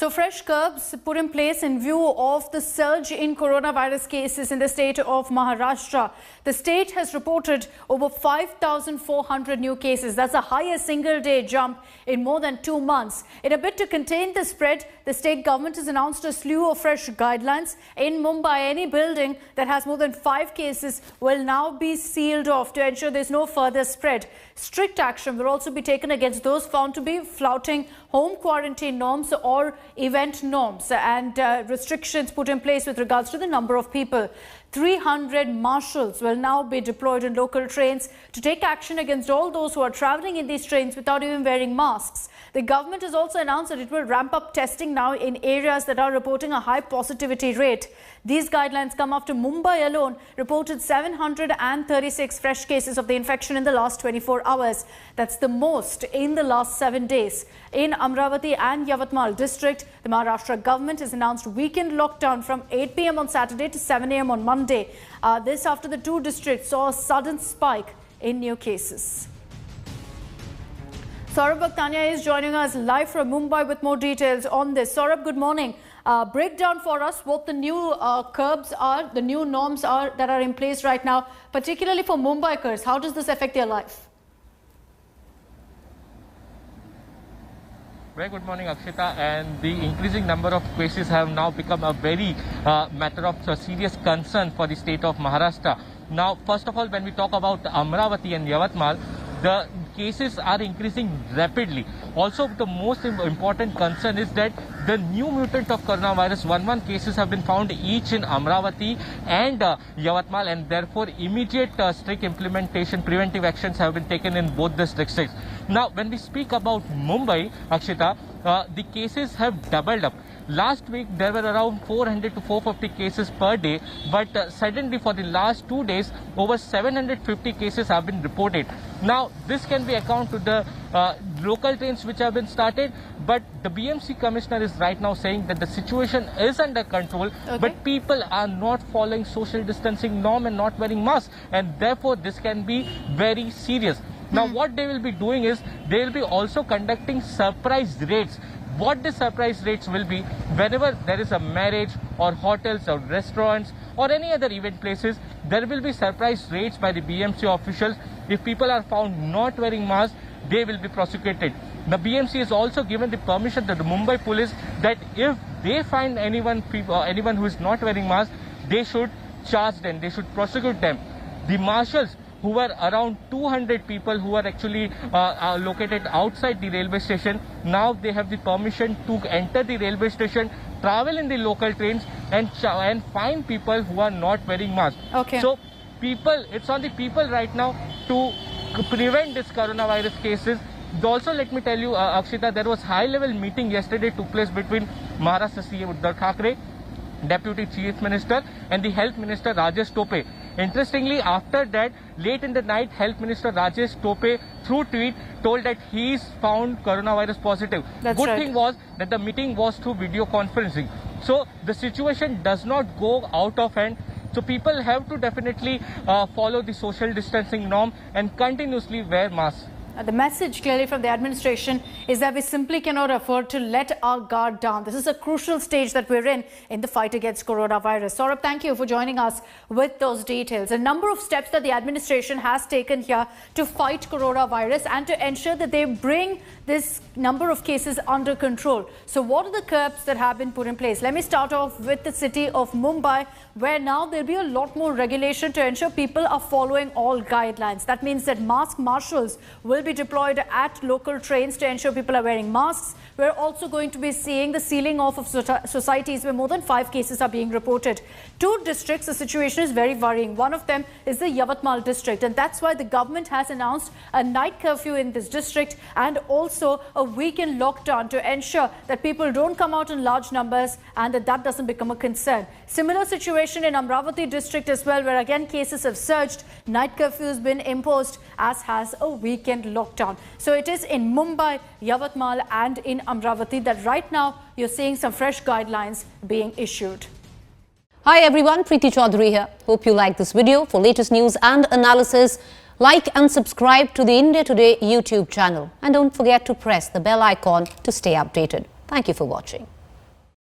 So fresh curbs put in place in view of the surge in coronavirus cases in the state of Maharashtra. The state has reported over 5,400 new cases. That's the highest single-day jump in more than 2 months. In a bid to contain the spread, the state government has announced a slew of fresh guidelines. In Mumbai, any building that has more than 5 cases will now be sealed off to ensure there's no further spread. Strict action will also be taken against those found to be flouting home quarantine norms or event norms, and restrictions put in place with regards to the number of people. 300 marshals will now be deployed in local trains to take action against all those who are travelling in these trains without even wearing masks. The government has also announced that it will ramp up testing now in areas that are reporting a high positivity rate. These guidelines come after Mumbai alone reported 736 fresh cases of the infection in the last 24 hours. That's the most in the last 7 days. In Amravati and Yavatmal district, the Maharashtra government has announced weekend lockdown from 8 p.m. on Saturday to 7 a.m. on Monday. This after the two districts saw a sudden spike in new cases. Saurabh Bhaktania is joining us live from Mumbai with more details on this. Saurabh, good morning. Break down for us what the new curbs are, the new norms are that are in place right now, particularly for Mumbaikars. How does this affect their life? Very good morning, Akshita. And the increasing number of cases have now become a very matter of serious concern for the state of Maharashtra. Now, first of all, when we talk about Amravati and Yavatmal, the cases are increasing rapidly. Also, the most important concern is that the new mutant of coronavirus 11 cases have been found each in Amravati and Yavatmal, and therefore immediate strict implementation, preventive actions have been taken in both the districts. Now, when we speak about Mumbai, Akshita, the cases have doubled up. Last week, there were around 400 to 450 cases per day, but suddenly for the last 2 days, over 750 cases have been reported. Now, this can be accounted to the local trains which have been started, but the BMC commissioner is right now saying that the situation is under control, but people are not following social distancing norm and not wearing masks, and therefore this can be very serious. Now, what they will be doing is they will be also conducting surprise raids. What the surprise rates will be, whenever there is a marriage or hotels or restaurants or any other event places, there will be surprise rates by the BMC officials. If people are found not wearing masks, they will be prosecuted. The BMC has also given the permission to the Mumbai police that if they find anyone who is not wearing masks, they should charge them, they should prosecute them. The marshals, who were around 200 people who are actually located outside the railway station, now they have the permission to enter the railway station, travel in the local trains and find people who are not wearing masks. So it's on the people right now to prevent this coronavirus cases. Also, let me tell you, Akshita, there was high-level meeting yesterday took place between Maharashtra CM Uddhav Thackeray, Deputy Chief Minister, and the Health Minister Rajesh Tope. Interestingly, after that, late in the night, Health Minister Rajesh Tope, through tweet, told that he is found coronavirus positive. Good thing was that the meeting was through video conferencing. So the situation does not go out of hand. So people have to definitely follow the social distancing norm and continuously wear masks. The message clearly from the administration is that we simply cannot afford to let our guard down. This is a crucial stage that we're in the fight against coronavirus. Saurabh, thank you for joining us with those details. A number of steps that the administration has taken here to fight coronavirus and to ensure that they bring this number of cases under control. So what are the curbs that have been put in place? Let me start off with the city of Mumbai, where now there'll be a lot more regulation to ensure people are following all guidelines. That means that mask marshals will be deployed at local trains to ensure people are wearing masks. We're also going to be seeing the sealing off of societies where more than 5 cases are being reported. 2 districts, the situation is very worrying. One of them is the Yavatmal district, and that's why the government has announced a night curfew in this district and also a weekend lockdown to ensure that people don't come out in large numbers and that doesn't become a concern. Similar situation in Amravati district as well, where again cases have surged. Night curfew has been imposed, as has a weekend lockdown. So it is in Mumbai, Yavatmal and in Amravati that right now you're seeing some fresh guidelines being issued. Hi everyone, Preeti Chaudhary here. Hope you like this video. For latest news and analysis, like and subscribe to the India Today YouTube channel. And don't forget to press the bell icon to stay updated. Thank you for watching.